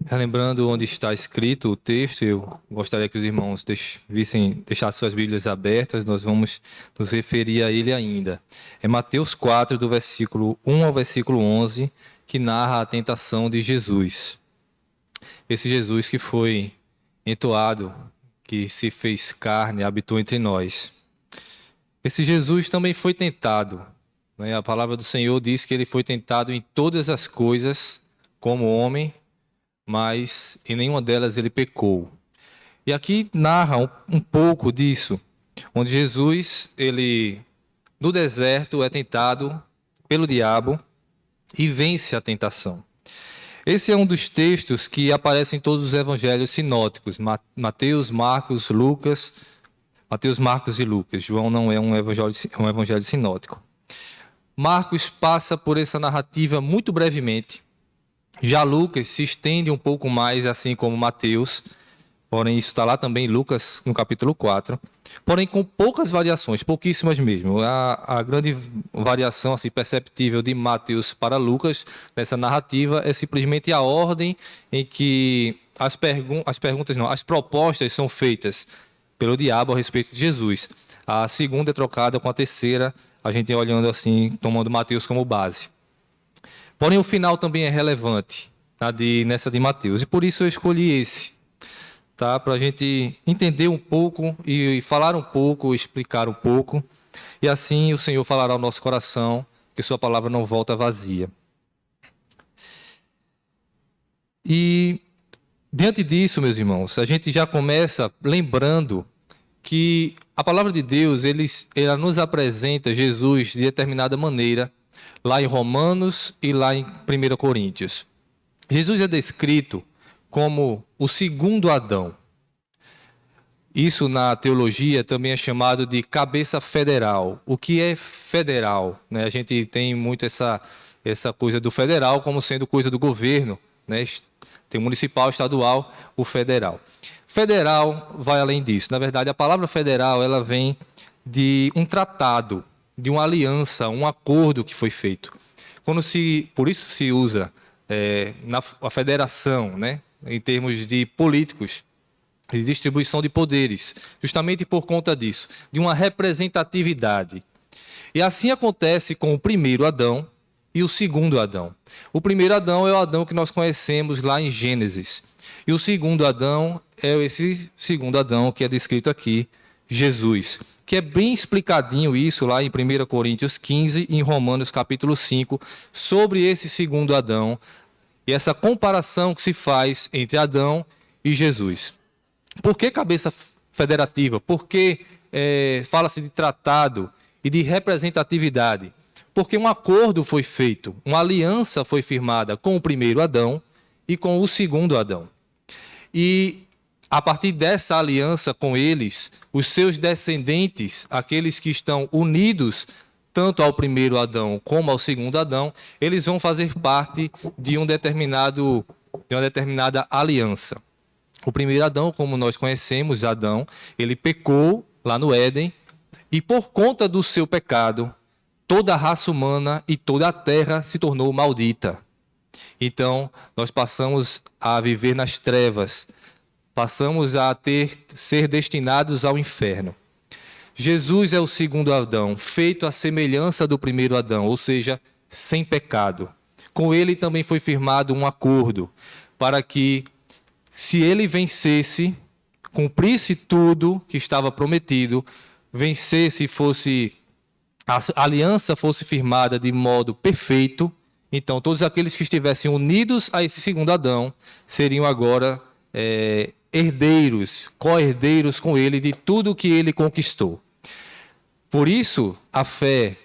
Relembrando onde está escrito o texto, eu gostaria que os irmãos deixassem suas Bíblias abertas, nós vamos nos referir a ele ainda. É Mateus 4, do versículo 1 ao versículo 11, que narra a tentação de Jesus. Esse Jesus que foi entoado, que se fez carne, habitou entre nós. Esse Jesus também foi tentado, né? A palavra do Senhor diz que ele foi tentado em todas as coisas como homem, mas em nenhuma delas ele pecou. E aqui narra um pouco disso, onde Jesus, ele no deserto é tentado pelo diabo e vence a tentação. Esse é um dos textos que aparece em todos os evangelhos sinóticos, Mateus, Marcos, Lucas, Mateus, Marcos e Lucas. João não é um evangelho sinótico. Marcos passa por essa narrativa muito brevemente. Já Lucas se estende um pouco mais, assim como Mateus, porém isso está lá também em Lucas, no capítulo 4, porém com poucas variações, pouquíssimas mesmo. A grande variação assim, perceptível de Mateus para Lucas, nessa narrativa, é simplesmente a ordem em que as propostas são feitas pelo diabo a respeito de Jesus. A segunda é trocada com a terceira, a gente olhando assim, tomando Mateus como base. Porém, o final também é relevante, tá, nessa de Mateus. E por isso eu escolhi esse, tá, para a gente entender um pouco e falar um pouco, explicar um pouco. E assim o Senhor falará ao nosso coração, que sua palavra não volta vazia. E diante disso, meus irmãos, a gente já começa lembrando que a palavra de Deus, ela nos apresenta Jesus de determinada maneira, lá em Romanos e lá em 1 Coríntios. Jesus é descrito como o segundo Adão. Isso na teologia também é chamado de cabeça federal. O que é federal? Né? A gente tem muito essa coisa do federal como sendo coisa do governo. Né? Tem o municipal, estadual, o federal. Federal vai além disso. Na verdade, a palavra federal ela vem de um tratado, de uma aliança, um acordo que foi feito. Por isso se usa a federação, né, em termos de políticos, de distribuição de poderes, justamente por conta disso, de uma representatividade. E assim acontece com o primeiro Adão e o segundo Adão. O primeiro Adão é o Adão que nós conhecemos lá em Gênesis. E o segundo Adão é esse segundo Adão que é descrito aqui, Jesus, que é bem explicadinho isso lá em 1 Coríntios 15 e em Romanos capítulo 5, sobre esse segundo Adão e essa comparação que se faz entre Adão e Jesus. Por que cabeça federativa? Por que fala-se de tratado e de representatividade? Porque um acordo foi feito, uma aliança foi firmada com o primeiro Adão e com o segundo Adão. E a partir dessa aliança com eles, os seus descendentes, aqueles que estão unidos tanto ao primeiro Adão como ao segundo Adão, eles vão fazer parte de uma determinada aliança. O primeiro Adão, como nós conhecemos, Adão, ele pecou lá no Éden e por conta do seu pecado, toda a raça humana e toda a terra se tornou maldita. Então, nós passamos a viver nas trevas, passamos a ser destinados ao inferno. Jesus é o segundo Adão, feito à semelhança do primeiro Adão, ou seja, sem pecado. Com ele também foi firmado um acordo para que, se ele vencesse, cumprisse tudo que estava prometido, vencesse, a aliança fosse firmada de modo perfeito, então todos aqueles que estivessem unidos a esse segundo Adão seriam agora herdeiros, co-herdeiros com ele de tudo que ele conquistou. Por isso, a fé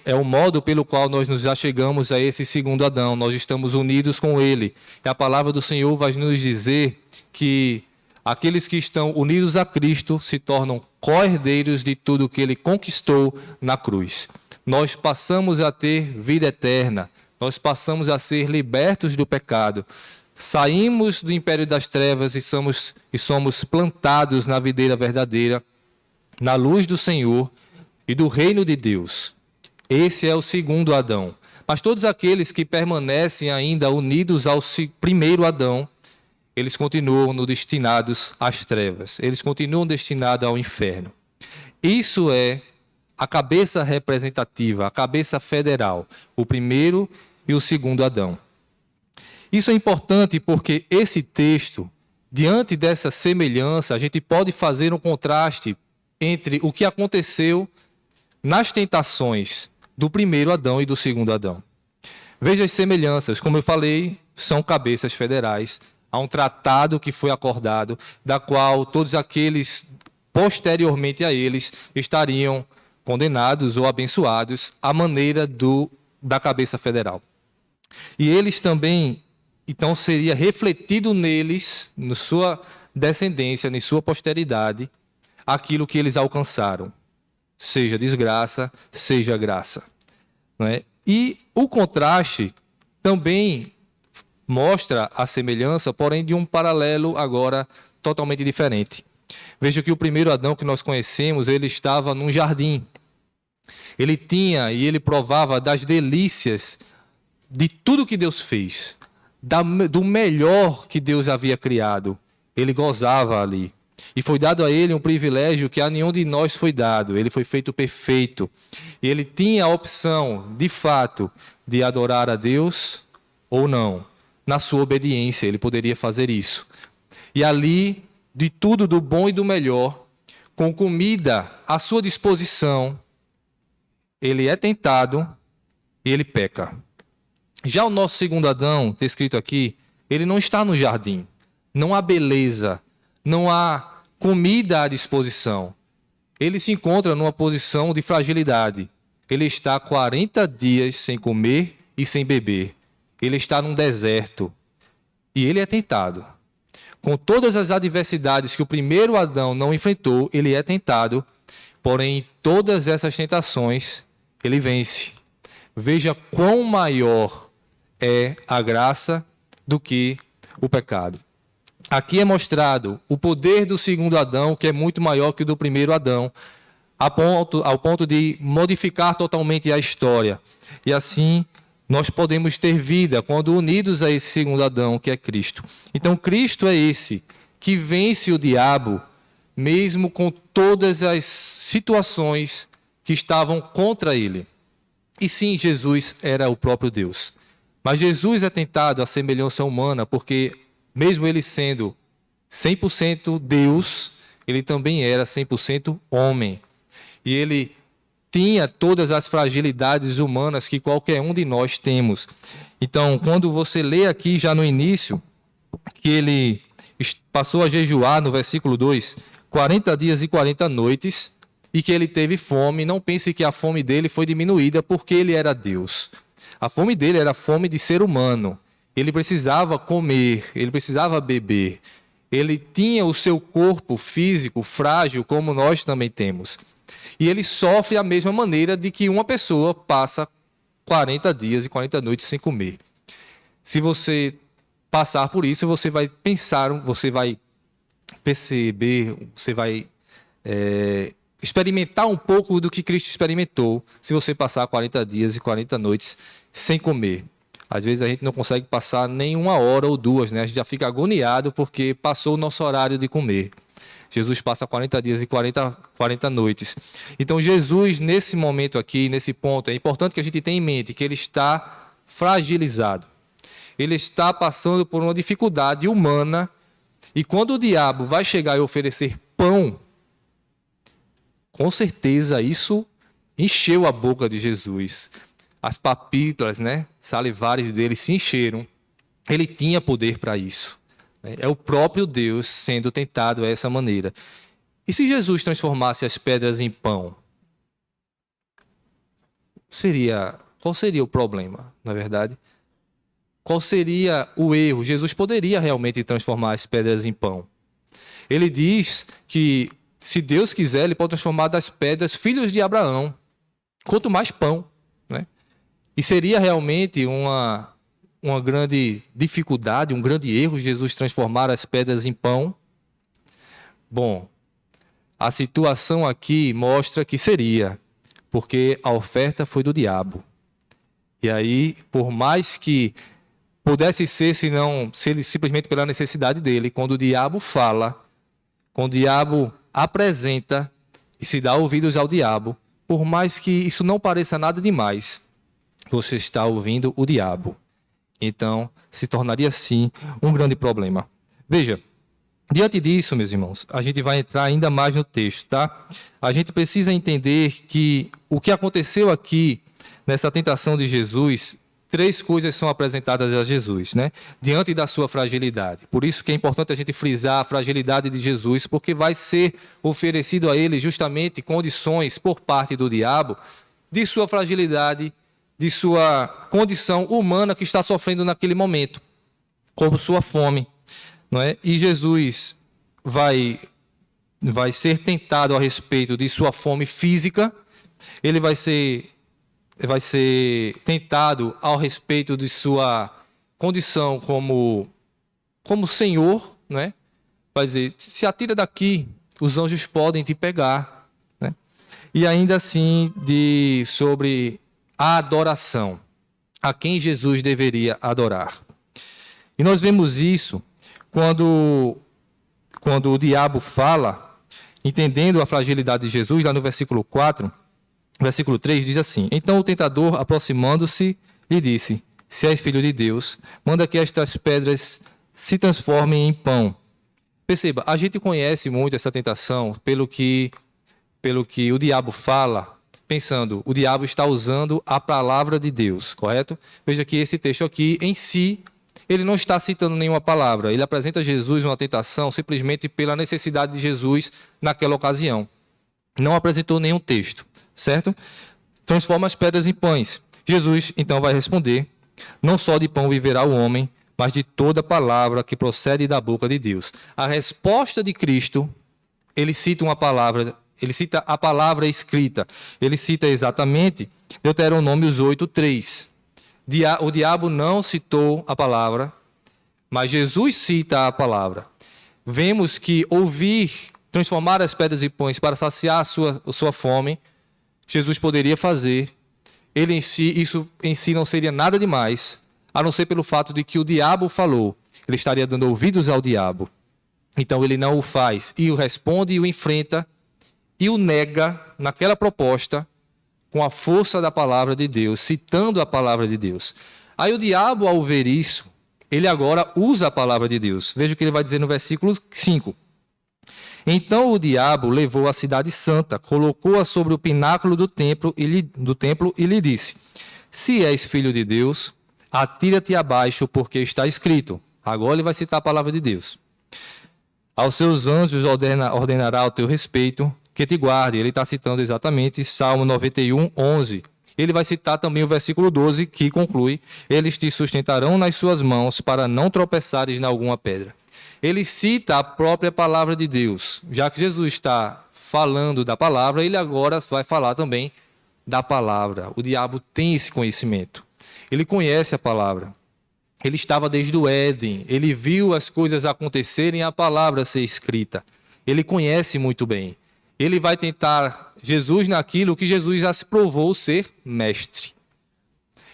é o modo pelo qual nós nos achegamos a esse segundo Adão, nós estamos unidos com ele. E a palavra do Senhor vai nos dizer que aqueles que estão unidos a Cristo se tornam co-herdeiros de tudo que ele conquistou na cruz. Nós passamos a ter vida eterna, nós passamos a ser libertos do pecado, saímos do império das trevas e somos plantados na videira verdadeira, na luz do Senhor e do reino de Deus. Esse é o segundo Adão. Mas todos aqueles que permanecem ainda unidos ao primeiro Adão, eles continuam destinados às trevas, eles continuam destinados ao inferno. Isso é a cabeça representativa, a cabeça federal, o primeiro e o segundo Adão. Isso é importante porque esse texto, diante dessa semelhança, a gente pode fazer um contraste entre o que aconteceu nas tentações do primeiro Adão e do segundo Adão. Veja as semelhanças, como eu falei, são cabeças federais. Há um tratado que foi acordado, da qual todos aqueles posteriormente a eles estariam condenados ou abençoados à maneira da cabeça federal. E eles também, então seria refletido neles, na sua descendência, na sua posteridade, aquilo que eles alcançaram, seja desgraça, seja graça. Não é? E o contraste também mostra a semelhança, porém de um paralelo agora totalmente diferente. Veja que o primeiro Adão que nós conhecemos, ele estava num jardim. Ele tinha e ele provava das delícias de tudo que Deus fez, do melhor que Deus havia criado. Ele gozava ali. E foi dado a ele um privilégio que a nenhum de nós foi dado. Ele foi feito perfeito. E ele tinha a opção, de fato, de adorar a Deus ou não. Na sua obediência, ele poderia fazer isso. E ali, de tudo do bom e do melhor, com comida à sua disposição, ele é tentado e ele peca. Já o nosso segundo Adão, está escrito aqui, ele não está no jardim. Não há beleza, não há comida à disposição. Ele se encontra numa posição de fragilidade. Ele está 40 dias sem comer e sem beber. Ele está num deserto. E ele é tentado. Com todas as adversidades que o primeiro Adão não enfrentou, ele é tentado. Porém, em todas essas tentações, ele vence. Veja quão maior é a graça do que o pecado. Aqui é mostrado o poder do segundo Adão, que é muito maior que o do primeiro Adão, ao ponto de modificar totalmente a história. E assim, nós podemos ter vida quando unidos a esse segundo Adão, que é Cristo. Então, Cristo é esse que vence o diabo, mesmo com todas as situações que estavam contra ele. E sim, Jesus era o próprio Deus. Mas Jesus é tentado à semelhança humana, porque mesmo ele sendo 100% Deus, ele também era 100% homem. E ele tinha todas as fragilidades humanas que qualquer um de nós temos. Então, quando você lê aqui já no início, que ele passou a jejuar, no versículo 2, 40 dias e 40 noites, e que ele teve fome, não pense que a fome dele foi diminuída porque ele era Deus. A fome dele era a fome de ser humano. Ele precisava comer, ele precisava beber. Ele tinha o seu corpo físico frágil, como nós também temos. E ele sofre da mesma maneira de que uma pessoa passa 40 dias e 40 noites sem comer. Se você passar por isso, você vai pensar, você vai perceber, você vai experimentar um pouco do que Cristo experimentou se você passar 40 dias e 40 noites sem comer. Às vezes a gente não consegue passar nem uma hora ou duas, né? A gente já fica agoniado porque passou o nosso horário de comer. Jesus passa 40 dias e 40 noites. Então Jesus, nesse momento aqui, nesse ponto, é importante que a gente tenha em mente que ele está fragilizado. Ele está passando por uma dificuldade humana e quando o diabo vai chegar e oferecer pão, com certeza isso encheu a boca de Jesus. As papilas, né, salivares dele se encheram. Ele tinha poder para isso. É o próprio Deus sendo tentado dessa maneira. E se Jesus transformasse as pedras em pão? Qual seria o problema, na verdade? Qual seria o erro? Jesus poderia realmente transformar as pedras em pão. Ele diz que, se Deus quiser, ele pode transformar das pedras filhos de Abraão. Quanto mais pão, né? E seria realmente uma grande dificuldade, um grande erro Jesus transformar as pedras em pão? Bom, a situação aqui mostra que seria, porque a oferta foi do diabo. E aí, por mais que pudesse ser, se ele simplesmente pela necessidade dele, quando o diabo fala, quando o diabo apresenta e se dá ouvidos ao diabo, por mais que isso não pareça nada demais, você está ouvindo o diabo. Então, se tornaria, sim, um grande problema. Veja, diante disso, meus irmãos, a gente vai entrar ainda mais no texto, tá? A gente precisa entender que o que aconteceu aqui, nessa tentação de Jesus, 3 coisas são apresentadas a Jesus, né? Diante da sua fragilidade. Por isso que é importante a gente frisar a fragilidade de Jesus, porque vai ser oferecido a ele justamente condições por parte do diabo de sua fragilidade, de sua condição humana que está sofrendo naquele momento, como sua fome, não é? E Jesus vai ser tentado a respeito de sua fome física, ele vai ser tentado ao respeito de sua condição como Senhor, né? Vai dizer, se atira daqui, os anjos podem te pegar, né? E ainda assim sobre a adoração, a quem Jesus deveria adorar. E nós vemos isso quando o diabo fala, entendendo a fragilidade de Jesus, lá no versículo 4, versículo 3 diz assim: Então o tentador, aproximando-se, lhe disse: Se és filho de Deus, manda que estas pedras se transformem em pão. Perceba, a gente conhece muito essa tentação pelo que o diabo fala, pensando, o diabo está usando a palavra de Deus, correto? Veja que esse texto aqui, em si, ele não está citando nenhuma palavra. Ele apresenta a Jesus uma tentação simplesmente pela necessidade de Jesus naquela ocasião. Não apresentou nenhum texto. Certo? Transforma as pedras em pães. Jesus, então, vai responder: Não só de pão viverá o homem, mas de toda palavra que procede da boca de Deus. A resposta de Cristo, ele cita uma palavra, ele cita a palavra escrita. Ele cita exatamente Deuteronômios 8:3. O diabo não citou a palavra, mas Jesus cita a palavra. Vemos que transformar as pedras em pães para saciar a sua fome, Jesus poderia fazer. Isso em si não seria nada demais, a não ser pelo fato de que o diabo falou. Ele estaria dando ouvidos ao diabo. Então ele não o faz, e o responde e o enfrenta, e o nega naquela proposta, com a força da palavra de Deus, citando a palavra de Deus. Aí o diabo, ao ver isso, ele agora usa a palavra de Deus. Veja o que ele vai dizer no versículo 5. Então o diabo levou a cidade santa, colocou-a sobre o pináculo do templo e lhe disse: Se és filho de Deus, atira-te abaixo, porque está escrito. Agora ele vai citar a palavra de Deus. Aos seus anjos ordenará ao teu respeito que te guarde. Ele está citando exatamente Salmo 91, 11. Ele vai citar também o versículo 12, que conclui: Eles te sustentarão nas suas mãos, para não tropeçares em alguma pedra. Ele cita a própria palavra de Deus. Já que Jesus está falando da palavra, ele agora vai falar também da palavra. O diabo tem esse conhecimento. Ele conhece a palavra. Ele estava desde o Éden. Ele viu as coisas acontecerem e a palavra ser escrita. Ele conhece muito bem. Ele vai tentar Jesus naquilo que Jesus já se provou ser mestre.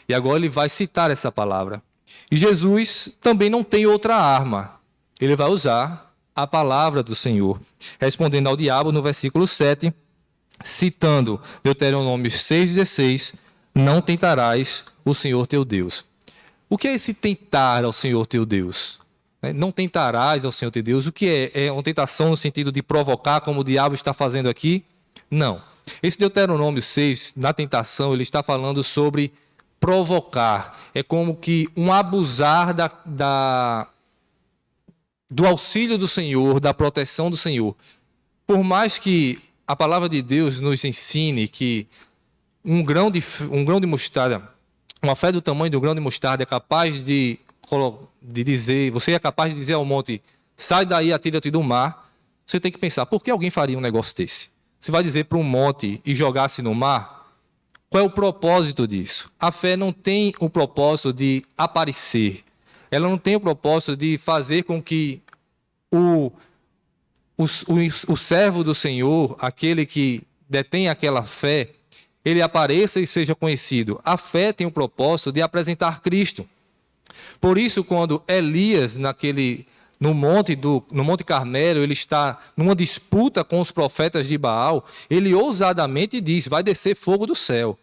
E agora ele vai citar essa palavra. E Jesus também não tem outra arma. Ele vai usar a palavra do Senhor, respondendo ao diabo no versículo 7, citando Deuteronômio 6,16, não tentarás o Senhor teu Deus. O que é esse tentar ao Senhor teu Deus? Não tentarás ao Senhor teu Deus. O que é? É uma tentação no sentido de provocar, como o diabo está fazendo aqui? Não. Esse Deuteronômio 6, na tentação, ele está falando sobre provocar. É como que um abusar do auxílio do Senhor, da proteção do Senhor. Por mais que a palavra de Deus nos ensine que um grão de mostarda, uma fé do tamanho do grão de mostarda é capaz de dizer, você é capaz de dizer ao monte, sai daí, atira-te do mar, você tem que pensar, por que alguém faria um negócio desse? Você vai dizer para um monte e jogar-se no mar? Qual é o propósito disso? A fé não tem o propósito de aparecer. Ela não tem o propósito de fazer com que o servo do Senhor, aquele que detém aquela fé, ele apareça e seja conhecido. A fé tem o propósito de apresentar Cristo. Por isso, quando Elias, no Monte Carmelo, ele está numa disputa com os profetas de Baal, ele ousadamente diz: vai descer fogo do céu.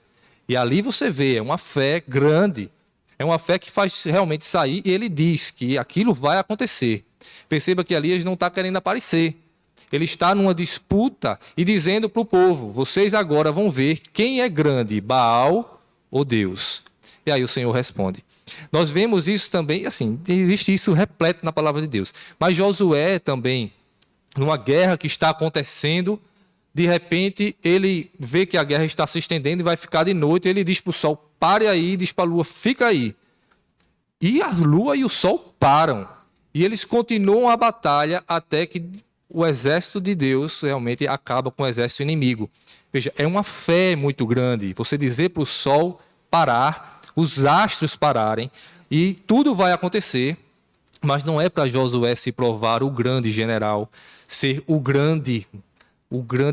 E ali você vê, é uma fé grande, é uma fé que faz realmente sair, e ele diz que aquilo vai acontecer. Perceba que Elias não está querendo aparecer. Ele está numa disputa e dizendo para o povo: vocês agora vão ver quem é grande, Baal ou Deus. E aí o Senhor responde. Nós vemos isso também, assim, existe isso repleto na palavra de Deus. Mas Josué também, numa guerra que está acontecendo, de repente ele vê que a guerra está se estendendo e vai ficar de noite, ele diz para o sol: pare aí, diz para a lua: fica aí. E a lua e o sol param. E eles continuam a batalha até que o exército de Deus realmente acaba com o exército inimigo. Veja, é uma fé muito grande você dizer para o sol parar, os astros pararem, e tudo vai acontecer, mas não é para Josué se provar o grande general, ser o grande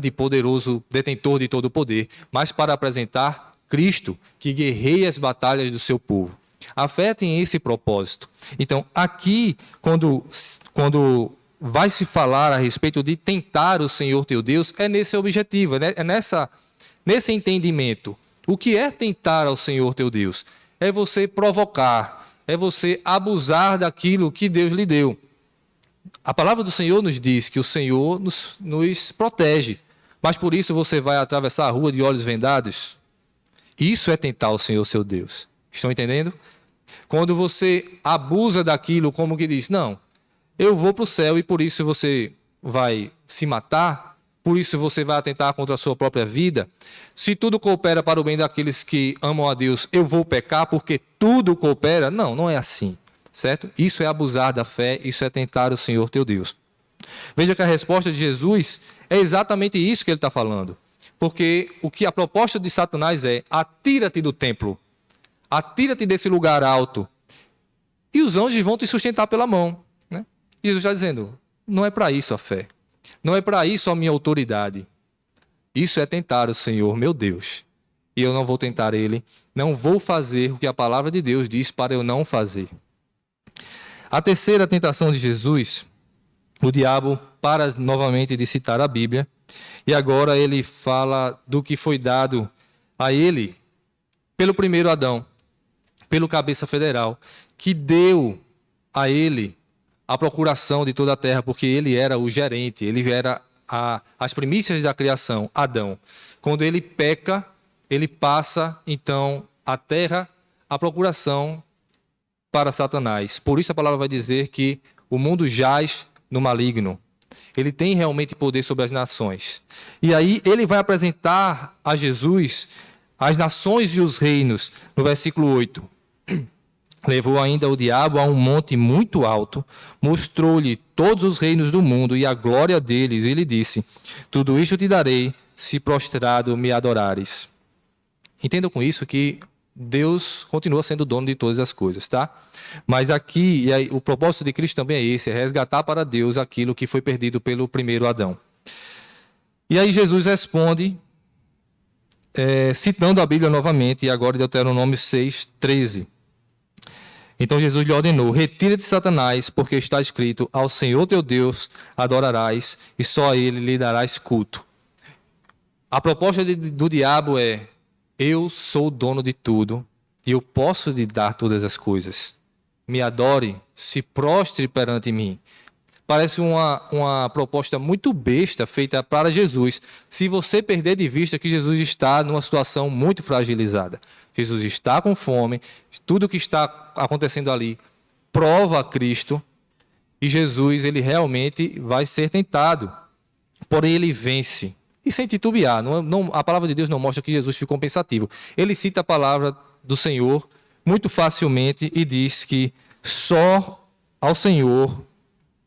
e poderoso detentor de todo o poder, mas para apresentar Cristo, que guerreia as batalhas do seu povo. A fé tem esse propósito. Então, aqui, quando vai se falar a respeito de tentar o Senhor teu Deus, é nesse objetivo, é nesse entendimento. O que é tentar ao Senhor teu Deus? É você provocar, é você abusar daquilo que Deus lhe deu. A palavra do Senhor nos diz que o Senhor nos protege, mas por isso você vai atravessar a rua de olhos vendados? Isso é tentar o Senhor seu Deus. Estão entendendo? Quando você abusa daquilo, como que diz: não, eu vou para o céu e por isso você vai se matar, por isso você vai atentar contra a sua própria vida. Se tudo coopera para o bem daqueles que amam a Deus, eu vou pecar porque tudo coopera? Não, não é assim, certo? Isso é abusar da fé, isso é tentar o Senhor teu Deus. Veja que a resposta de Jesus é exatamente isso que ele está falando. Porque a proposta de Satanás é: atira-te do templo, atira-te desse lugar alto, e os anjos vão te sustentar pela mão. Né? Jesus está dizendo: não é para isso a fé. Não é para isso a minha autoridade. Isso é tentar o Senhor, meu Deus. E eu não vou tentar Ele. Não vou fazer o que a palavra de Deus diz para eu não fazer. A terceira tentação de Jesus, o diabo para novamente de citar a Bíblia. E agora ele fala do que foi dado a ele pelo primeiro Adão, pelo cabeça federal, que deu a ele a procuração de toda a terra, porque ele era o gerente, ele era as primícias da criação, Adão. Quando ele peca, ele passa, então, a terra, a procuração para Satanás. Por isso a palavra vai dizer que o mundo jaz no maligno. Ele tem realmente poder sobre as nações. E aí ele vai apresentar a Jesus as nações e os reinos, no versículo 8. Levou ainda o diabo a um monte muito alto, mostrou-lhe todos os reinos do mundo e a glória deles, e lhe disse: tudo isto te darei, se prostrado me adorares. Entendam com isso que Deus continua sendo dono de todas as coisas, tá? Mas aqui, e aí, o propósito de Cristo também é esse: é resgatar para Deus aquilo que foi perdido pelo primeiro Adão. E aí Jesus responde, citando a Bíblia novamente, e agora Deuteronômio 6:13. Então Jesus lhe ordenou: retira-te, Satanás, porque está escrito: ao Senhor teu Deus adorarás, e só a ele lhe darás culto. A proposta do diabo é: eu sou o dono de tudo, e eu posso lhe dar todas as coisas. Me adore, se prostre perante mim. Parece uma proposta muito besta feita para Jesus, se você perder de vista que Jesus está numa situação muito fragilizada. Jesus está com fome, tudo que está acontecendo ali prova a Cristo, e Jesus, ele realmente vai ser tentado, porém ele vence. E sem titubear, a palavra de Deus não mostra que Jesus ficou pensativo. Ele cita a palavra do Senhor muito facilmente e diz que só ao Senhor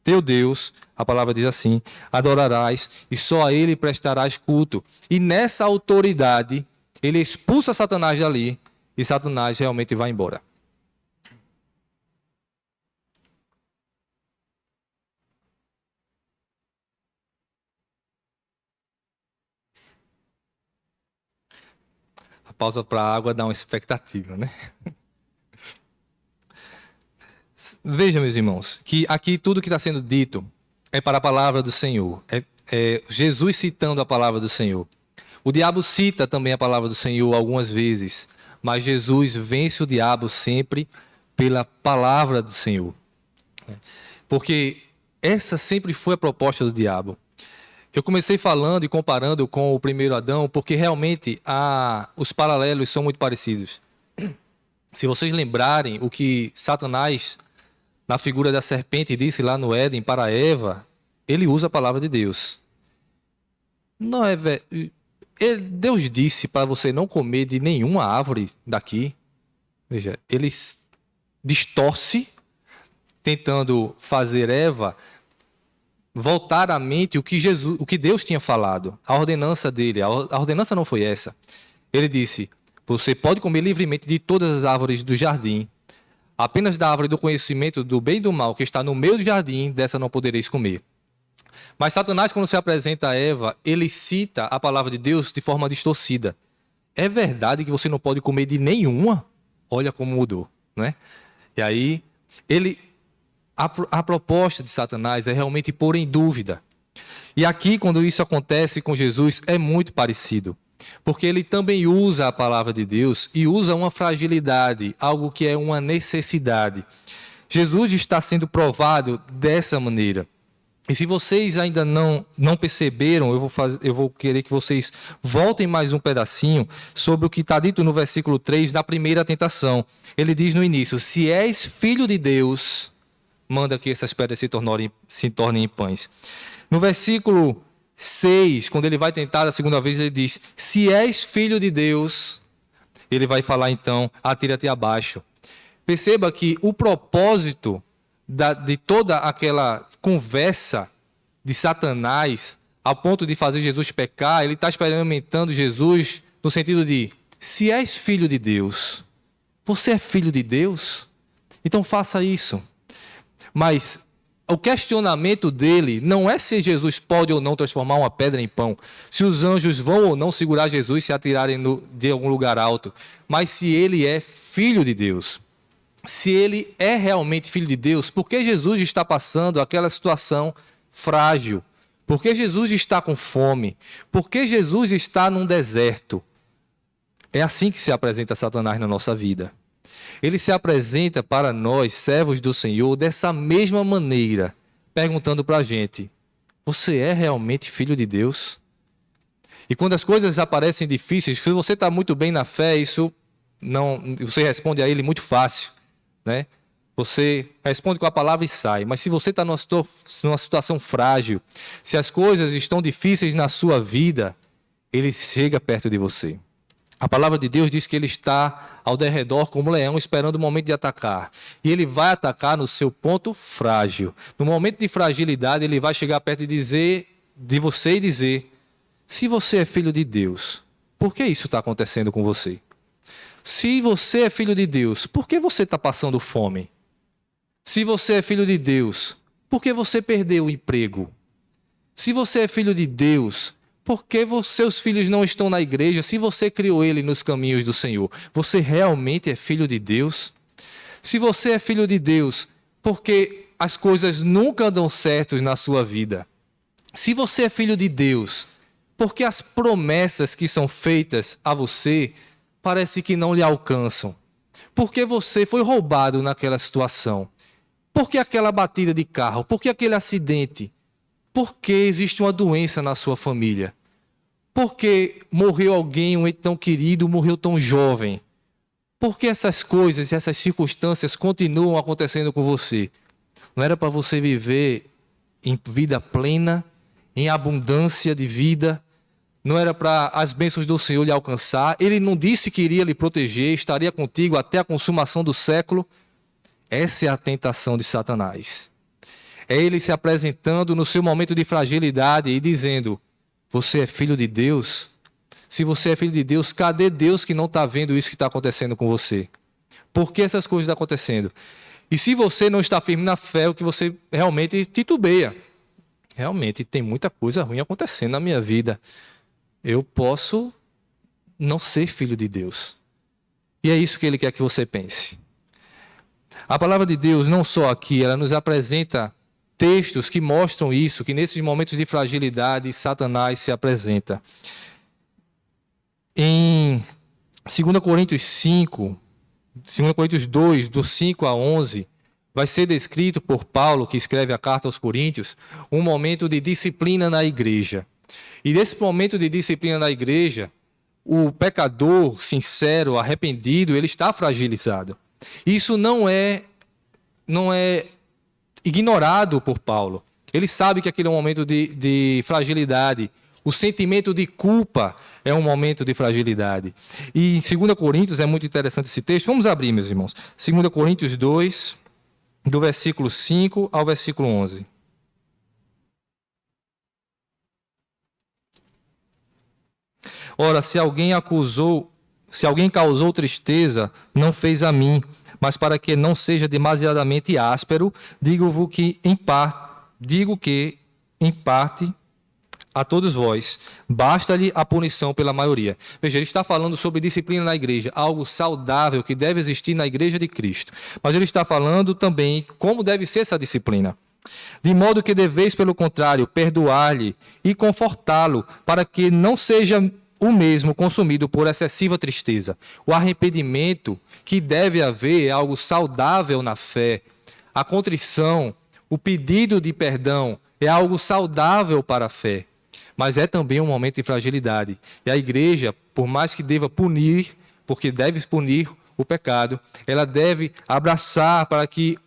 teu Deus, a palavra diz assim, adorarás e só a ele prestarás culto. E nessa autoridade, ele expulsa Satanás dali e Satanás realmente vai embora. pausa para a água dá uma expectativa, né? Veja, meus irmãos, que aqui tudo que está sendo dito é para a palavra do Senhor. É Jesus citando a palavra do Senhor. O diabo cita também a palavra do Senhor algumas vezes, mas Jesus vence o diabo sempre pela palavra do Senhor. Porque essa sempre foi a proposta do diabo. Eu comecei falando e comparando com o primeiro Adão, porque realmente os paralelos são muito parecidos. Se vocês lembrarem o que Satanás, na figura da serpente, disse lá no Éden para Eva, ele usa a palavra de Deus. Não é, Deus disse para você não comer de nenhuma árvore daqui. Veja, ele distorce, tentando fazer Eva voltar à mente o que Deus tinha falado, a ordenança dele. A ordenança não foi essa. Ele disse: você pode comer livremente de todas as árvores do jardim, apenas da árvore do conhecimento do bem e do mal que está no meio do jardim, dessa não podereis comer. Mas Satanás, quando se apresenta a Eva, ele cita a palavra de Deus de forma distorcida. É verdade que você não pode comer de nenhuma? Olha como mudou, não é? E aí, a proposta de Satanás é realmente pôr em dúvida. E aqui, quando isso acontece com Jesus, é muito parecido. Porque ele também usa a palavra de Deus e usa uma fragilidade, algo que é uma necessidade. Jesus está sendo provado dessa maneira. E se vocês ainda não perceberam, eu vou querer que vocês voltem mais um pedacinho sobre o que está dito no versículo 3, na primeira tentação. Ele diz no início: se és filho de Deus, manda que essas pedras se tornem em pães. No versículo 6, quando ele vai tentar a segunda vez, ele diz: se és filho de Deus, ele vai falar então: atira-te abaixo. Perceba que o propósito de toda aquela conversa de Satanás, a ponto de fazer Jesus pecar, ele está experimentando Jesus no sentido de: se és filho de Deus, você é filho de Deus? Então faça isso. Mas o questionamento dele não é se Jesus pode ou não transformar uma pedra em pão, se os anjos vão ou não segurar Jesus e se atirarem de algum lugar alto, mas se ele é filho de Deus. Se ele é realmente filho de Deus, por que Jesus está passando aquela situação frágil? Por que Jesus está com fome? Por que Jesus está num deserto? É assim que se apresenta Satanás na nossa vida. Ele se apresenta para nós, servos do Senhor, dessa mesma maneira, perguntando para a gente: você é realmente filho de Deus? E quando as coisas aparecem difíceis, se você está muito bem na fé, você responde a ele muito fácil, né? Você responde com a palavra e sai. Mas se você está numa situação frágil, se as coisas estão difíceis na sua vida, ele chega perto de você. A palavra de Deus diz que ele está ao derredor como um leão, esperando o momento de atacar. E ele vai atacar no seu ponto frágil. No momento de fragilidade, ele vai chegar perto de você e dizer: se você é filho de Deus, por que isso está acontecendo com você? Se você é filho de Deus, por que você está passando fome? Se você é filho de Deus, por que você perdeu o emprego? Se você é filho de Deus, por que seus filhos não estão na igreja se você criou ele nos caminhos do Senhor? Você realmente é filho de Deus? Se você é filho de Deus, por que as coisas nunca dão certo na sua vida? Se você é filho de Deus, por que as promessas que são feitas a você parece que não lhe alcançam? Por que você foi roubado naquela situação? Por que aquela batida de carro? Por que aquele acidente? Por que existe uma doença na sua família? Por que morreu alguém, um ente tão querido, morreu tão jovem? Por que essas coisas e essas circunstâncias continuam acontecendo com você? Não era para você viver em vida plena, em abundância de vida? Não era para as bênçãos do Senhor lhe alcançar? Ele não disse que iria lhe proteger, estaria contigo até a consumação do século? Essa é a tentação de Satanás. É ele se apresentando no seu momento de fragilidade e dizendo: você é filho de Deus? Se você é filho de Deus, cadê Deus que não está vendo isso que está acontecendo com você? Por que essas coisas estão acontecendo? E se você não está firme na fé, o que você realmente titubeia. Realmente tem muita coisa ruim acontecendo na minha vida. Eu posso não ser filho de Deus. E é isso que ele quer que você pense. A palavra de Deus, não só aqui, ela nos apresenta textos que mostram isso, que nesses momentos de fragilidade, Satanás se apresenta. Em 2 Coríntios 5, 2 Coríntios 2, do 5 a 11, vai ser descrito por Paulo, que escreve a carta aos Coríntios, um momento de disciplina na igreja. E nesse momento de disciplina na igreja, o pecador sincero, arrependido, ele está fragilizado. Isso não é ignorado por Paulo. Ele sabe que aquele é um momento de fragilidade. O sentimento de culpa é um momento de fragilidade. E em 2 Coríntios, é muito interessante esse texto. Vamos abrir, meus irmãos. 2 Coríntios 2, do versículo 5 ao versículo 11. Ora, se alguém causou tristeza, não fez a mim, mas para que não seja demasiadamente áspero, digo que em parte a todos vós, basta-lhe a punição pela maioria. Veja, ele está falando sobre disciplina na igreja, algo saudável que deve existir na igreja de Cristo. Mas ele está falando também como deve ser essa disciplina. De modo que deveis, pelo contrário, perdoar-lhe e confortá-lo, para que não seja o mesmo consumido por excessiva tristeza. O arrependimento que deve haver é algo saudável na fé. A contrição, o pedido de perdão é algo saudável para a fé. Mas é também um momento de fragilidade. E a igreja, por mais que deva punir, porque deve punir o pecado, ela deve abraçar para que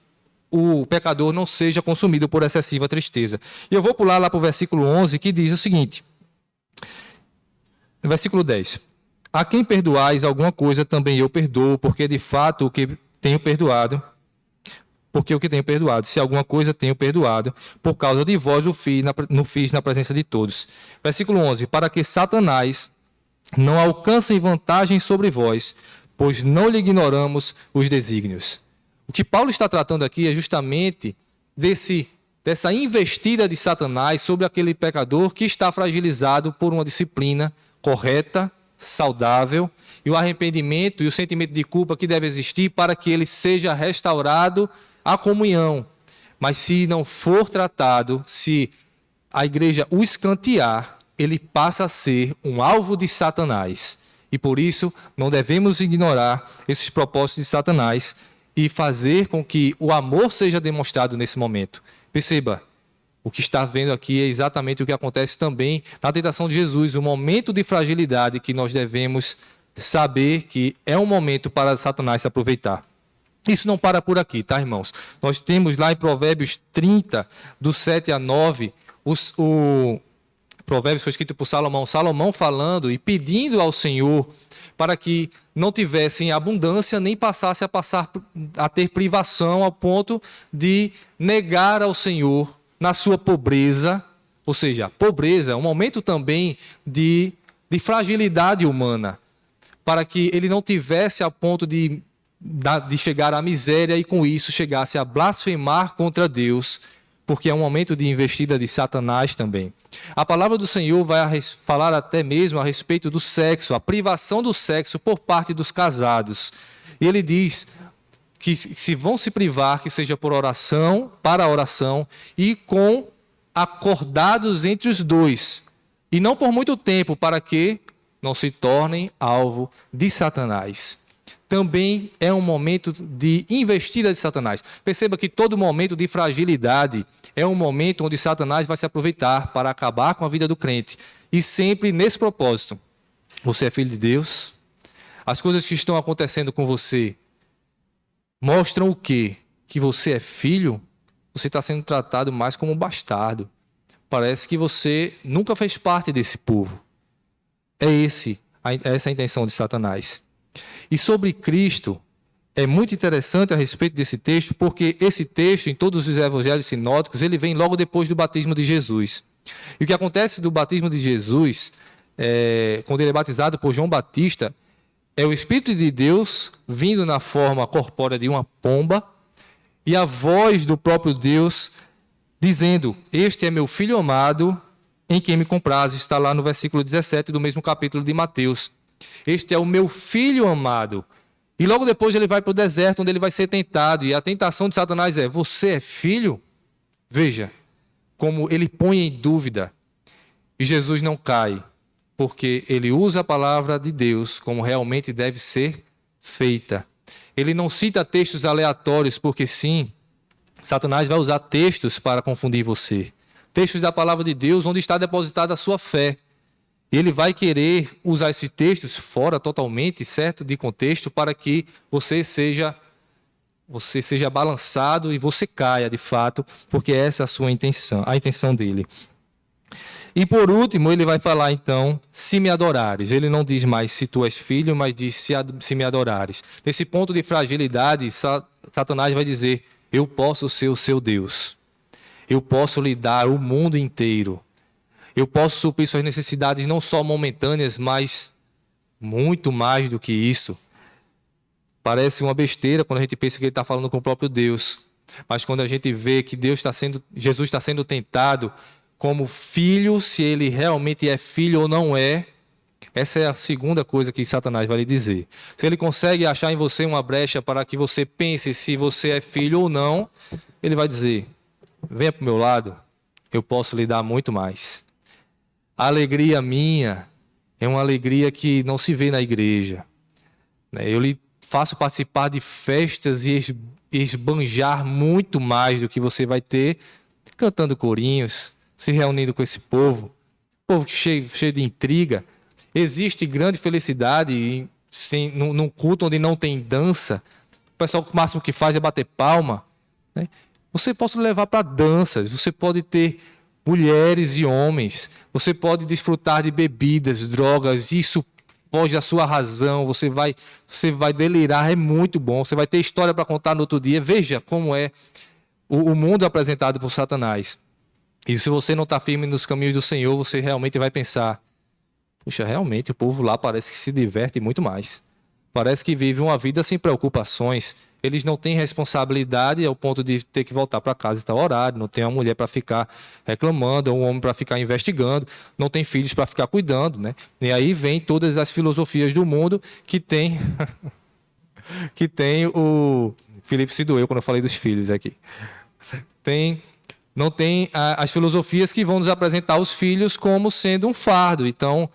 o pecador não seja consumido por excessiva tristeza. E eu vou pular lá para o versículo 11, que diz o seguinte. Versículo 10. A quem perdoais alguma coisa, também eu perdoo, porque de fato o que tenho perdoado, se alguma coisa tenho perdoado, por causa de vós o fiz na presença de todos. Versículo 11. Para que Satanás não alcance vantagem sobre vós, pois não lhe ignoramos os desígnios. O que Paulo está tratando aqui é justamente dessa investida de Satanás sobre aquele pecador que está fragilizado por uma disciplina correta, saudável, e o arrependimento e o sentimento de culpa que deve existir para que ele seja restaurado à comunhão. Mas se não for tratado, se a igreja o escantear, ele passa a ser um alvo de Satanás. E por isso não devemos ignorar esses propósitos de Satanás e fazer com que o amor seja demonstrado nesse momento. Perceba, o que está vendo aqui é exatamente o que acontece também na tentação de Jesus, um momento de fragilidade que nós devemos saber que é um momento para Satanás se aproveitar. Isso não para por aqui, tá, irmãos? Nós temos lá em Provérbios 30, do 7 a 9, o Provérbios foi escrito por Salomão falando e pedindo ao Senhor para que não tivessem abundância, nem passasse a ter privação ao ponto de negar ao Senhor na sua pobreza, ou seja, pobreza é um momento também de fragilidade humana, para que ele não tivesse a ponto de chegar à miséria e com isso chegasse a blasfemar contra Deus, porque é um momento de investida de Satanás também. A palavra do Senhor vai falar até mesmo a respeito do sexo, a privação do sexo por parte dos casados. E ele diz que se vão se privar, que seja por oração, para a oração, e com acordados entre os dois, e não por muito tempo, para que não se tornem alvo de Satanás. Também é um momento de investida de Satanás. Perceba que todo momento de fragilidade é um momento onde Satanás vai se aproveitar para acabar com a vida do crente. E sempre nesse propósito. Você é filho de Deus? As coisas que estão acontecendo com você mostram o quê? Que você é filho? Você está sendo tratado mais como um bastardo. Parece que você nunca fez parte desse povo. Essa é a intenção de Satanás. E sobre Cristo, é muito interessante a respeito desse texto, porque esse texto, em todos os evangelhos sinóticos, ele vem logo depois do batismo de Jesus. E o que acontece do batismo de Jesus, quando ele é batizado por João Batista, é o Espírito de Deus vindo na forma corpórea de uma pomba e a voz do próprio Deus dizendo: este é meu filho amado, em quem me comprazo. Está lá no versículo 17 do mesmo capítulo de Mateus. Este é o meu filho amado. E logo depois ele vai para o deserto, onde ele vai ser tentado. E a tentação de Satanás é: você é filho? Veja como ele põe em dúvida. E Jesus não cai, porque ele usa a palavra de Deus como realmente deve ser feita. Ele não cita textos aleatórios, porque sim, Satanás vai usar textos para confundir você. Textos da palavra de Deus, onde está depositada a sua fé. Ele vai querer usar esses textos fora totalmente, certo, de contexto, para que você seja balançado e você caia de fato, porque essa é a sua intenção, a intenção dele. E por último, ele vai falar então, se me adorares. Ele não diz mais se tu és filho, mas diz se me adorares. Nesse ponto de fragilidade, Satanás vai dizer: eu posso ser o seu Deus. Eu posso lhe dar o mundo inteiro. Eu posso suprir suas necessidades não só momentâneas, mas muito mais do que isso. Parece uma besteira quando a gente pensa que ele está falando com o próprio Deus. Mas quando a gente vê que Jesus está sendo tentado como filho, se ele realmente é filho ou não é, essa é a segunda coisa que Satanás vai lhe dizer. Se ele consegue achar em você uma brecha para que você pense se você é filho ou não, ele vai dizer: venha para o meu lado, eu posso lhe dar muito mais. A alegria minha é uma alegria que não se vê na igreja. Eu lhe faço participar de festas e esbanjar muito mais do que você vai ter cantando corinhos, se reunindo com esse povo cheio de intriga. Existe grande felicidade num culto onde não tem dança. O pessoal, o máximo que faz é bater palma. Você pode levar para danças, você pode ter mulheres e homens, você pode desfrutar de bebidas, drogas, isso foge da sua razão, você vai delirar, é muito bom, você vai ter história para contar no outro dia. Veja como é o mundo apresentado por Satanás. E se você não está firme nos caminhos do Senhor, você realmente vai pensar: puxa, realmente o povo lá parece que se diverte muito mais. Parece que vive uma vida sem preocupações. Eles não têm responsabilidade ao ponto de ter que voltar para casa em tal horário, não tem uma mulher para ficar reclamando, ou um homem para ficar investigando, não tem filhos para ficar cuidando, né? E aí vem todas as filosofias do mundo que tem que tem o Felipe se doeu quando eu falei dos filhos aqui. Não tem as filosofias que vão nos apresentar os filhos como sendo um fardo. Então,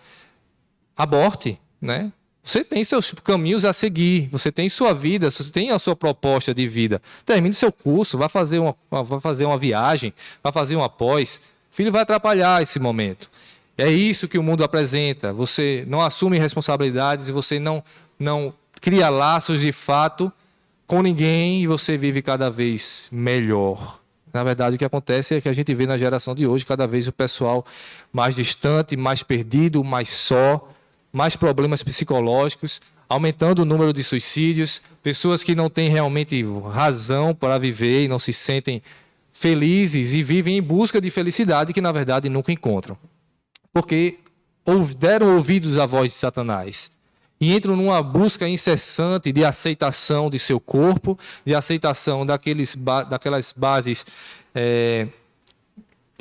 aborte, né? Você tem seus caminhos a seguir, você tem sua vida, você tem a sua proposta de vida. Termine seu curso, vai fazer uma viagem, vai fazer uma pós. O filho vai atrapalhar esse momento. É isso que o mundo apresenta. Você não assume responsabilidades e você não cria laços de fato com ninguém e você vive cada vez melhor. Na verdade, o que acontece é que a gente vê na geração de hoje cada vez o pessoal mais distante, mais perdido, mais só, mais problemas psicológicos, aumentando o número de suicídios, pessoas que não têm realmente razão para viver e não se sentem felizes e vivem em busca de felicidade que, na verdade, nunca encontram. Porque deram ouvidos à voz de Satanás e entram numa busca incessante de aceitação de seu corpo, de aceitação daquelas bases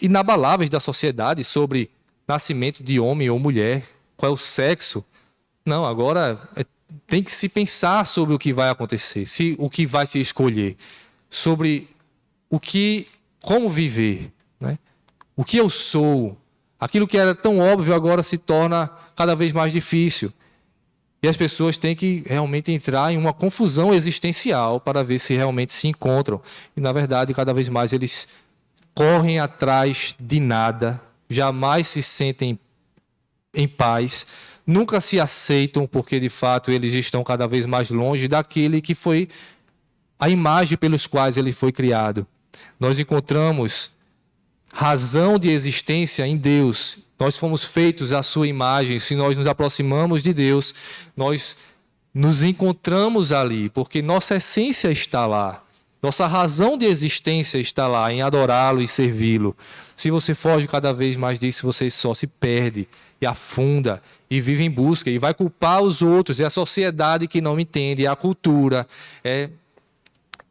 inabaláveis da sociedade sobre nascimento de homem ou mulher, qual é o sexo. Não, agora tem que se pensar sobre o que vai acontecer, o que vai se escolher, sobre como viver, né? O que eu sou. Aquilo que era tão óbvio agora se torna cada vez mais difícil. E as pessoas têm que realmente entrar em uma confusão existencial para ver se realmente se encontram. E, na verdade, cada vez mais eles correm atrás de nada, jamais se sentem em paz, nunca se aceitam, porque, de fato, eles estão cada vez mais longe daquele que foi a imagem pelos quais ele foi criado. Nós encontramos razão de existência em Deus. Nós fomos feitos à sua imagem. Se nós nos aproximamos de Deus, nós nos encontramos ali, porque nossa essência está lá. Nossa razão de existência está lá, em adorá-lo e servi-lo. Se você foge cada vez mais disso, você só se perde e afunda e vive em busca e vai culpar os outros. É a sociedade que não me entende, é a cultura,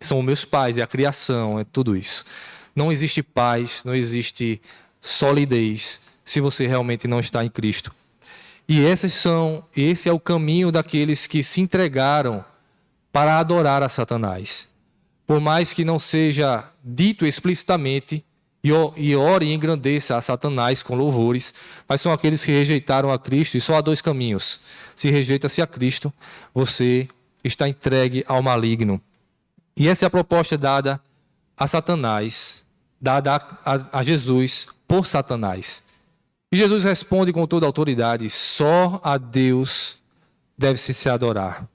são meus pais, é a criação, é tudo isso. Não existe paz, não existe solidez se você realmente não está em Cristo. E esse é o caminho daqueles que se entregaram para adorar a Satanás. Por mais que não seja dito explicitamente, e ore e engrandeça a Satanás com louvores, mas são aqueles que rejeitaram a Cristo, e só há dois caminhos. Se rejeita-se a Cristo, você está entregue ao maligno. E essa é a proposta dada a Satanás, dada a Jesus por Satanás. E Jesus responde com toda a autoridade: só a Deus deve-se se adorar.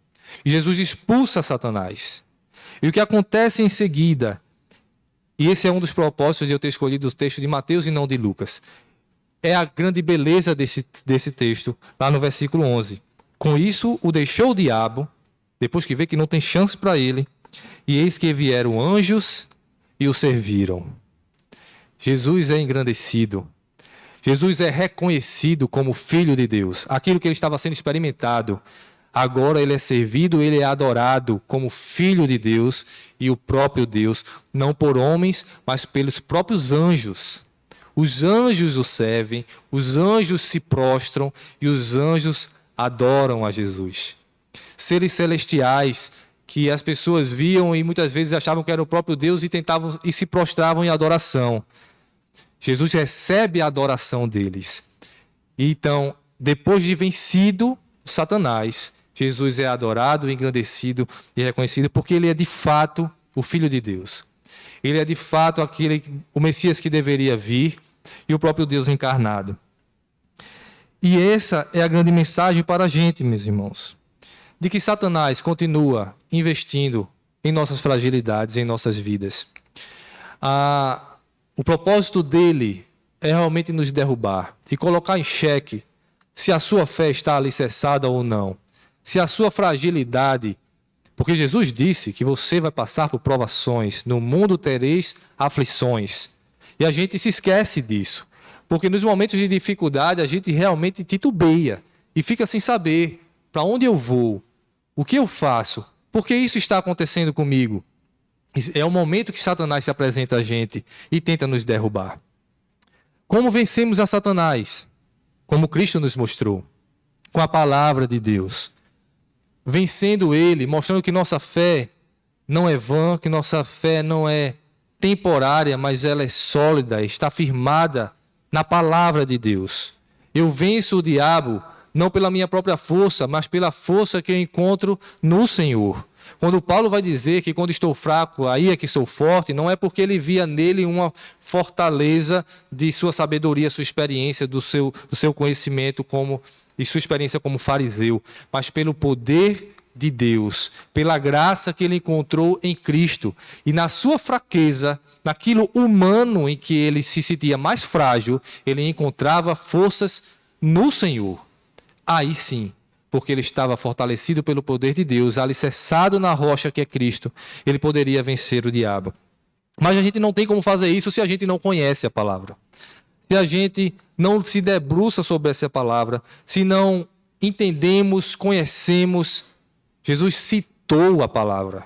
E Jesus expulsa Satanás. E o que acontece em seguida, e esse é um dos propósitos de eu ter escolhido o texto de Mateus e não de Lucas, é a grande beleza desse texto, lá no versículo 11. Com isso, o deixou o diabo, depois que vê que não tem chance para ele, e eis que vieram anjos e o serviram. Jesus é engrandecido. Jesus é reconhecido como Filho de Deus. Aquilo que ele estava sendo experimentado, agora ele é servido, ele é adorado como Filho de Deus e o próprio Deus, não por homens, mas pelos próprios anjos. Os anjos o servem, os anjos se prostram e os anjos adoram a Jesus. Seres celestiais que as pessoas viam e muitas vezes achavam que era o próprio Deus e tentavam e se prostravam em adoração. Jesus recebe a adoração deles. Então, depois de vencido Satanás, Jesus é adorado, engrandecido e reconhecido porque ele é de fato o Filho de Deus. Ele é de fato o Messias que deveria vir e o próprio Deus encarnado. E essa é a grande mensagem para a gente, meus irmãos, de que Satanás continua investindo em nossas fragilidades, em nossas vidas. O propósito dele é realmente nos derrubar e colocar em xeque se a sua fé está alicerçada ou não, se a sua fragilidade, porque Jesus disse que você vai passar por provações, no mundo tereis aflições, e a gente se esquece disso, porque nos momentos de dificuldade a gente realmente titubeia e fica sem saber para onde eu vou, o que eu faço, por que isso está acontecendo comigo. É o momento que Satanás se apresenta a gente e tenta nos derrubar. Como vencemos a Satanás? Como Cristo nos mostrou, com a palavra de Deus. Vencendo ele, mostrando que nossa fé não é vã, que nossa fé não é temporária, mas ela é sólida, está firmada na palavra de Deus. Eu venço o diabo não pela minha própria força, mas pela força que eu encontro no Senhor. Quando Paulo vai dizer que quando estou fraco, aí é que sou forte, não é porque ele via nele uma fortaleza de sua sabedoria, sua experiência, do seu conhecimento e sua experiência como fariseu, mas pelo poder de Deus, pela graça que ele encontrou em Cristo. E na sua fraqueza, naquilo humano em que ele se sentia mais frágil, ele encontrava forças no Senhor. Aí sim, porque ele estava fortalecido pelo poder de Deus, alicerçado na rocha que é Cristo, ele poderia vencer o diabo. Mas a gente não tem como fazer isso se a gente não conhece a palavra. Se a gente não se debruça sobre essa palavra, se não entendemos, conhecemos, Jesus citou a palavra.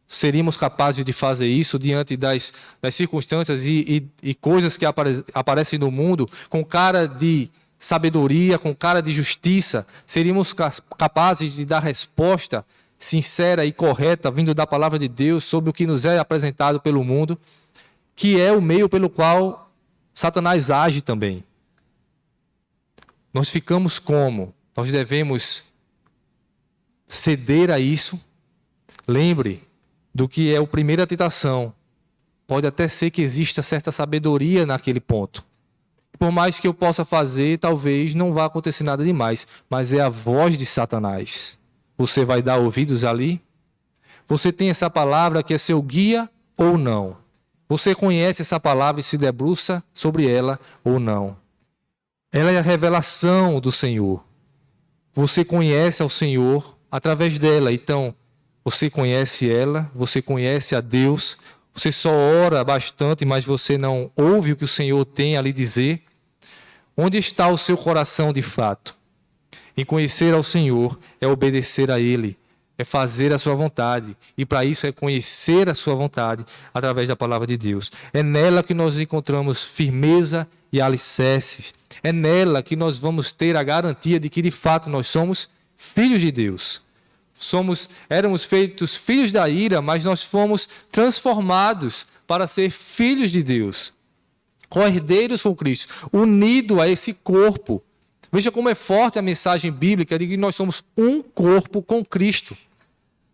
Seríamos capazes de fazer isso diante das circunstâncias e coisas que aparecem no mundo com cara de sabedoria, com cara de justiça, seríamos capazes de dar resposta sincera e correta, vindo da palavra de Deus, sobre o que nos é apresentado pelo mundo, que é o meio pelo qual Satanás age também. Nós ficamos como? Nós devemos ceder a isso. Lembre do que é a primeira tentação. Pode até ser que exista certa sabedoria naquele ponto. Por mais que eu possa fazer, talvez não vá acontecer nada demais. Mas é a voz de Satanás. Você vai dar ouvidos ali? Você tem essa palavra que é seu guia ou não? Você conhece essa palavra e se debruça sobre ela ou não? Ela é a revelação do Senhor. Você conhece ao Senhor através dela. Então, você conhece ela, você conhece a Deus. Você só ora bastante, mas você não ouve o que o Senhor tem a lhe dizer. Onde está o seu coração de fato? Em conhecer ao Senhor é obedecer a Ele, é fazer a sua vontade. E para isso é conhecer a sua vontade através da palavra de Deus. É nela que nós encontramos firmeza e alicerces. É nela que nós vamos ter a garantia de que de fato nós somos filhos de Deus. Éramos feitos filhos da ira, mas nós fomos transformados para ser filhos de Deus. Co-herdeiros com Cristo, unido a esse corpo. Veja como é forte a mensagem bíblica de que nós somos um corpo com Cristo.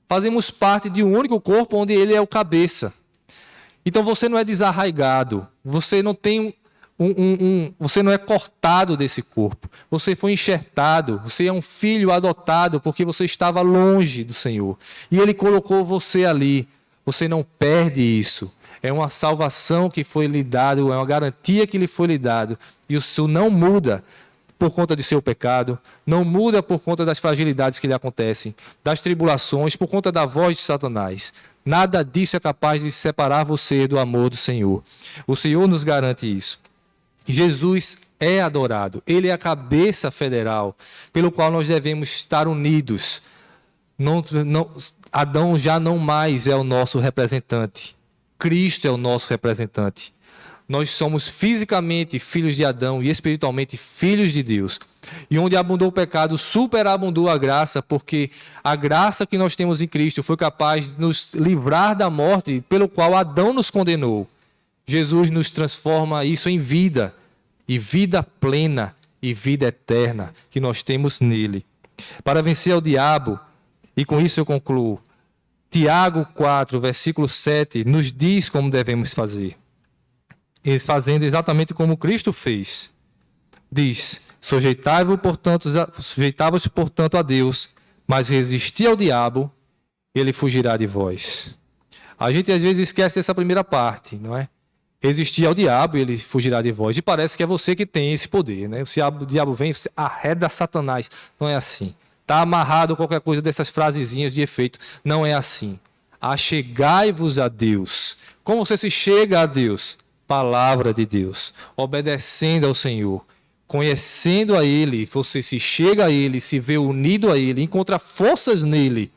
Fazemos parte de um único corpo onde Ele é o cabeça. Então você não é desarraigado, você não tem você não é cortado desse corpo. Você foi enxertado, você é um filho adotado porque você estava longe do Senhor. E Ele colocou você ali. Você não perde isso. É uma salvação que foi lhe dada, é uma garantia que lhe foi lhe dada. E isso não muda por conta de seu pecado, não muda por conta das fragilidades que lhe acontecem, das tribulações, por conta da voz de Satanás. Nada disso é capaz de separar você do amor do Senhor. O Senhor nos garante isso. Jesus é adorado. Ele é a cabeça federal pelo qual nós devemos estar unidos. Adão já não mais é o nosso representante. Cristo é o nosso representante. Nós somos fisicamente filhos de Adão e espiritualmente filhos de Deus. E onde abundou o pecado, superabundou a graça, porque a graça que nós temos em Cristo foi capaz de nos livrar da morte pelo qual Adão nos condenou. Jesus nos transforma isso em vida, e vida plena e vida eterna que nós temos nele. Para vencer ao diabo, e com isso eu concluo, Tiago 4, versículo 7, nos diz como devemos fazer. Fazendo exatamente como Cristo fez. Diz, sujeitai-vos, portanto, a Deus, mas resisti ao diabo, ele fugirá de vós. A gente às vezes esquece dessa primeira parte, não é? Resistir ao diabo, ele fugirá de vós. E parece que é você que tem esse poder, né? O diabo vem, você arreda Satanás. Não é assim. Está amarrado qualquer coisa dessas frasezinhas de efeito. Não é assim. Achegai-vos a Deus. Como você se chega a Deus? Palavra de Deus. Obedecendo ao Senhor. Conhecendo a Ele, você se chega a Ele, se vê unido a Ele, encontra forças nele.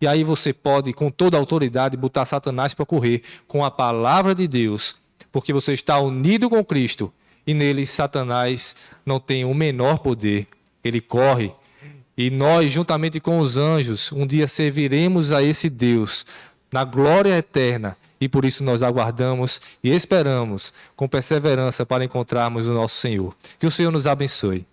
E aí você pode, com toda a autoridade, botar Satanás para correr com a palavra de Deus. Porque você está unido com Cristo. E nele Satanás não tem o menor poder. Ele corre. E nós, juntamente com os anjos, um dia serviremos a esse Deus na glória eterna. E por isso nós aguardamos e esperamos com perseverança para encontrarmos o nosso Senhor. Que o Senhor nos abençoe.